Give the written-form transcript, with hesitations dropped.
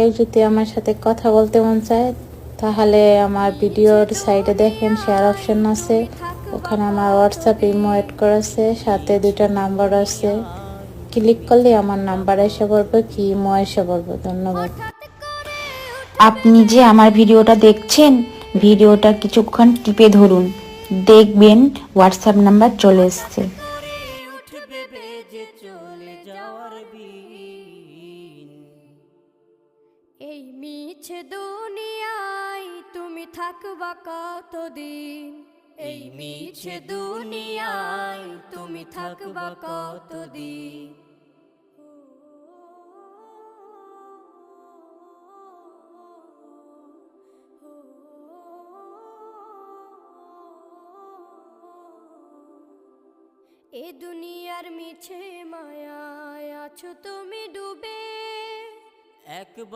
কেউ যদি আমার সাথে কথা বলতে মন চায় তাহলে আমার ভিডিওর সাইডে দেখেন শেয়ার অপশন আছে, ওখানে আমার হোয়াটসঅ্যাপ ইমো এড করা আছে, সাথে 2টা নাম্বার আছে। ক্লিক করলে আমার নাম্বার এসে পড়বে, কি ইমো এসে পড়বে। ধন্যবাদ। আপনি যে আমার ভিডিওটা দেখছেন, ভিডিওটা কিছুক্ষণ টিপে ধরুন, দেখবেন হোয়াটসঅ্যাপ নাম্বার চলে এসছে। এই মিছে দুনিয়ায় তুমি থাকবা কতদিন, এই মিছে দুনিয়ায় তুমি থাকবা কতদিন। এ দুনিয়ার মিছে মায়ায় আছো তুমি ডুবে, একবার